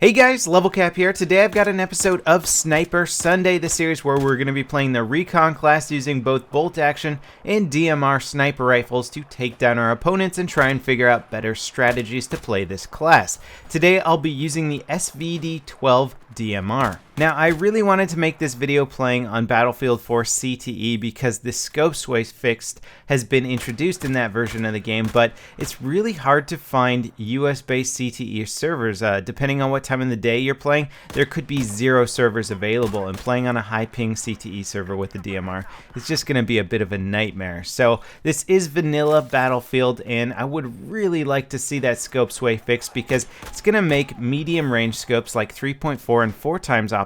Hey guys, LevelCap here. Today I've got an episode of Sniper Sunday, the series where we're going to be playing the Recon class using both bolt action and DMR sniper rifles to take down our opponents and try and figure out better strategies to play this class. Today I'll be using the SVD-12 DMR. Now, I really wanted to make this video playing on Battlefield 4 CTE because the scope sway fix has been introduced in that version of the game, but it's really hard to find US-based CTE servers. Depending on what time of the day you're playing, there could be 0 servers available, and playing on a high-ping CTE server with the DMR is just going to be a bit of a nightmare. So this is vanilla Battlefield, and I would really like to see that scope sway fixed because it's going to make medium-range scopes like 3.4 and 4 times optics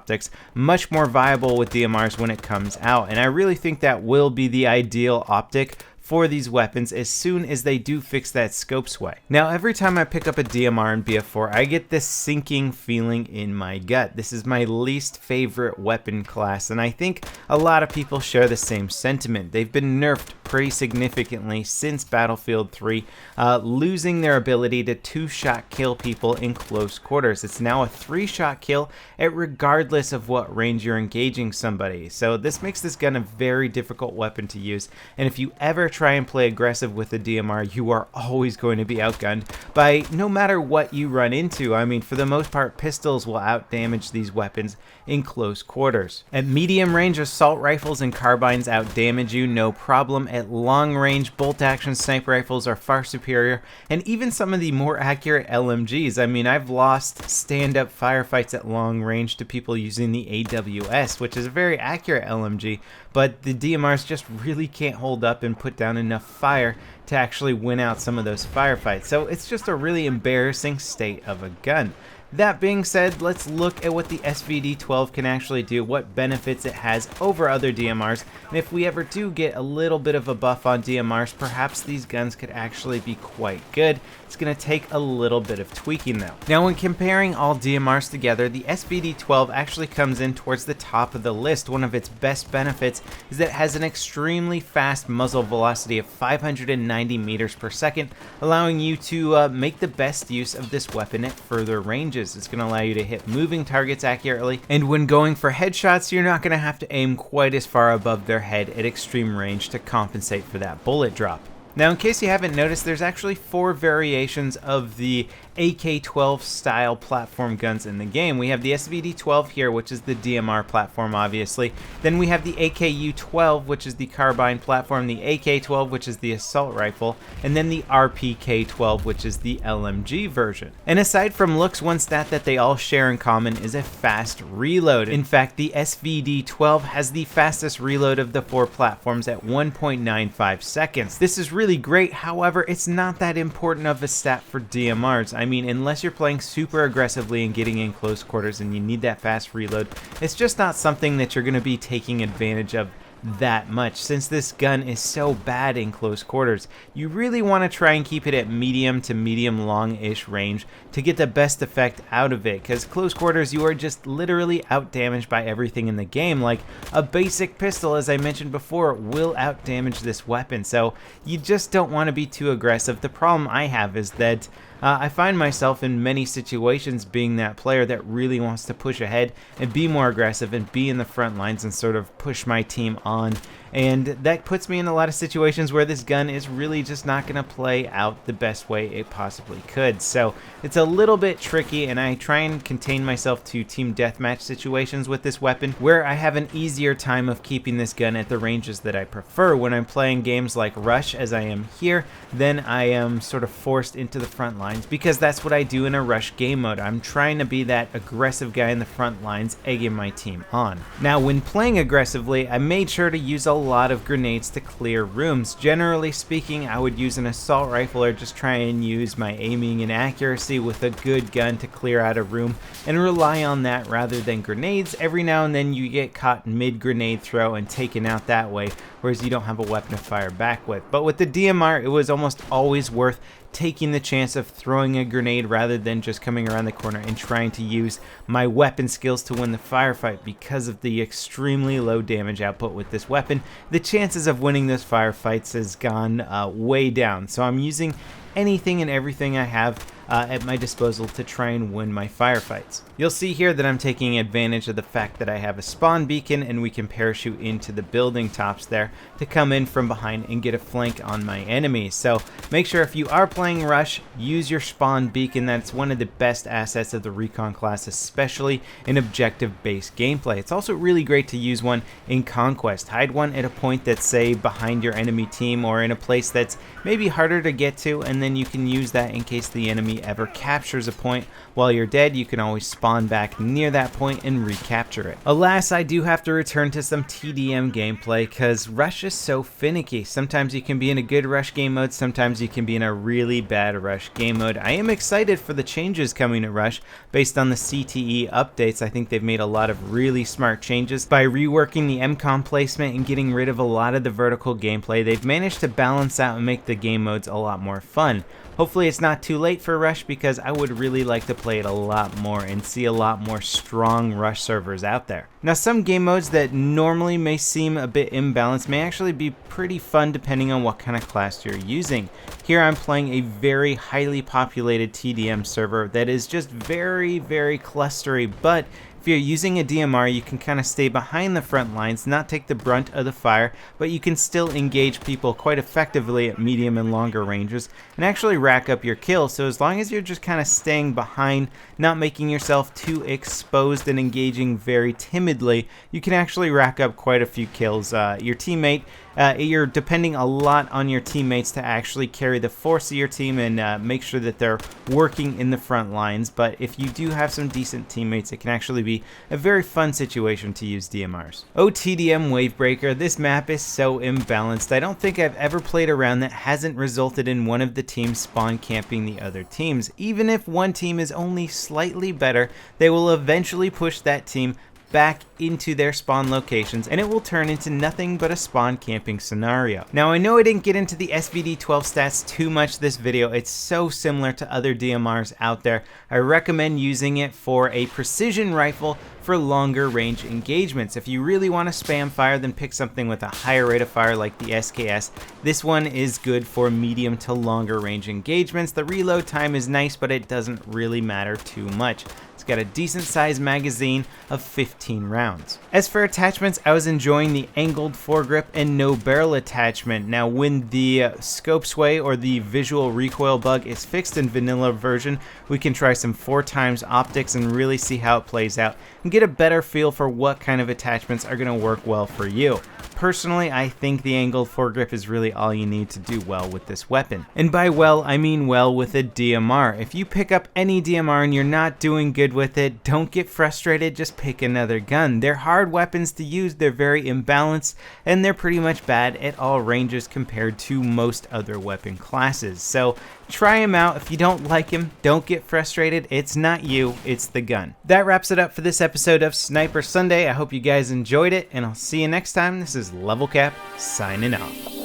much more viable with DMRs when it comes out, and I really think that will be the ideal optic for these weapons as soon as they do fix that scope sway. Now, every time I pick up a DMR in BF4, I get this sinking feeling in my gut. This is my least favorite weapon class, and I think a lot of people share the same sentiment. They've been nerfed pretty significantly since Battlefield 3, losing their ability to 2-shot kill people in close quarters. It's now a 3-shot kill regardless of what range you're engaging somebody. So this makes this gun a very difficult weapon to use, and if you ever try and play aggressive with the DMR, you are always going to be outgunned by no matter what you run into. I mean, for the most part, pistols will outdamage these weapons in close quarters. At medium range, assault rifles and carbines outdamage you, no problem. At long range, bolt action sniper rifles are far superior, and even some of the more accurate LMGs. I mean, I've lost stand-up firefights at long range to people using the AWS, which is a very accurate LMG, but the DMRs just really can't hold up and put down enough fire to actually win out some of those firefights. So it's just a really embarrassing state of a gun. That being said, let's look at what the SVD-12 can actually do, what benefits it has over other DMRs, and if we ever do get a little bit of a buff on DMRs, perhaps these guns could actually be quite good. It's going to take a little bit of tweaking though. Now, when comparing all DMRs together, the SVD-12 actually comes in towards the top of the list. One of its best benefits is that it has an extremely fast muzzle velocity of 590 meters per second, allowing you to make the best use of this weapon at further ranges. It's going to allow you to hit moving targets accurately, and when going for headshots, you're not going to have to aim quite as far above their head at extreme range to compensate for that bullet drop. Now, in case you haven't noticed, there's actually 4 variations of the AK-12 style platform guns in the game. We have the SVD-12 here, which is the DMR platform, obviously. Then we have the AKU-12, which is the carbine platform, the AK-12, which is the assault rifle, and then the RPK-12, which is the LMG version. And aside from looks, one stat that they all share in common is a fast reload. In fact, the SVD-12 has the fastest reload of the 4 platforms at 1.95 seconds. This is really great, however, it's not that important of a stat for DMRs. I mean, unless you're playing super aggressively and getting in close quarters and you need that fast reload, it's just not something that you're going to be taking advantage of that much. Since this gun is so bad in close quarters, you really want to try and keep it at medium to medium long-ish range to get the best effect out of it, because close quarters you are just literally outdamaged by everything in the game. Like a basic pistol, as I mentioned before, will outdamage this weapon, so you just don't want to be too aggressive. The problem I have is that I find myself in many situations being that player that really wants to push ahead and be more aggressive and be in the front lines and sort of push my team on. And that puts me in a lot of situations where this gun is really just not going to play out the best way it possibly could. So it's a little bit tricky, and I try and contain myself to team deathmatch situations with this weapon where I have an easier time of keeping this gun at the ranges that I prefer. When I'm playing games like Rush, as I am here, then I am sort of forced into the front lines because that's what I do in a Rush game mode. I'm trying to be that aggressive guy in the front lines, egging my team on. Now, when playing aggressively, I made sure to use a lot of grenades to clear rooms. Generally speaking, I would use an assault rifle or just try and use my aiming and accuracy with a good gun to clear out a room and rely on that rather than grenades. Every now and then you get caught mid-grenade throw and taken out that way, whereas you don't have a weapon to fire back with. But with the DMR, it was almost always worth taking the chance of throwing a grenade rather than just coming around the corner and trying to use my weapon skills to win the firefight. Because of the extremely low damage output with this weapon, the chances of winning those firefights has gone way down. So I'm using anything and everything I have at my disposal to try and win my firefights. You'll see here that I'm taking advantage of the fact that I have a spawn beacon and we can parachute into the building tops there to come in from behind and get a flank on my enemies. So make sure if you are playing Rush, use your spawn beacon. That's one of the best assets of the Recon class, especially in objective-based gameplay. It's also really great to use one in Conquest. Hide one at a point that's, say, behind your enemy team or in a place that's maybe harder to get to, and then you can use that in case the enemy ever captures a point. While you're dead, you can always spawn back near that point and recapture it. Alas, I do have to return to some TDM gameplay because Rush is so finicky. Sometimes you can be in a good Rush game mode, sometimes you can be in a really bad Rush game mode. I am excited for the changes coming to Rush based on the CTE updates. I think they've made a lot of really smart changes. By reworking the MCOM placement and getting rid of a lot of the vertical gameplay, they've managed to balance out and make the game modes a lot more fun. Hopefully it's not too late for Rush because I would really like to play it a lot more and see a lot more strong Rush servers out there. Now, some game modes that normally may seem a bit imbalanced may actually be pretty fun depending on what kind of class you're using. Here I'm playing a very highly populated TDM server that is just very clustery, but if you're using a DMR, you can kind of stay behind the front lines, not take the brunt of the fire, but you can still engage people quite effectively at medium and longer ranges and actually rack up your kills. So as long as you're just kind of staying behind, not making yourself too exposed and engaging very timidly, you can actually rack up quite a few kills. Your teammate, you're depending a lot on your teammates to actually carry the force of your team and make sure that they're working in the front lines. But if you do have some decent teammates, it can actually be a very fun situation to use DMRs. Oh, TDM Wavebreaker, this map is so imbalanced. I don't think I've ever played a round that hasn't resulted in one of the teams spawn camping the other teams. Even if one team is only slightly better, they will eventually push that team back into their spawn locations and it will turn into nothing but a spawn camping scenario. Now, I know I didn't get into the SVD-12 stats too much this video. It's so similar to other DMRs out there. I recommend using it for a precision rifle for longer range engagements. If you really want to spam fire, then pick something with a higher rate of fire like the SKS. This one is good for medium to longer range engagements. The reload time is nice, but it doesn't really matter too much. It's got a decent sized magazine of 15 rounds. As for attachments, I was enjoying the angled foregrip and no barrel attachment. Now, when the scope sway or the visual recoil bug is fixed in vanilla version, we can try some 4x optics and really see how it plays out and get a better feel for what kind of attachments are going to work well for you. Personally, I think the angled foregrip is really all you need to do well with this weapon. And by well, I mean well with a DMR. If you pick up any DMR and you're not doing good with it, don't get frustrated, just pick another gun. They're hard weapons to use, they're very imbalanced, and they're pretty much bad at all ranges compared to most other weapon classes. So try them out. If you don't like them, don't get frustrated. It's not you, it's the gun. That wraps it up for this episode of Sniper Sunday. I hope you guys enjoyed it, and I'll see you next time. This is LevelCap signing off.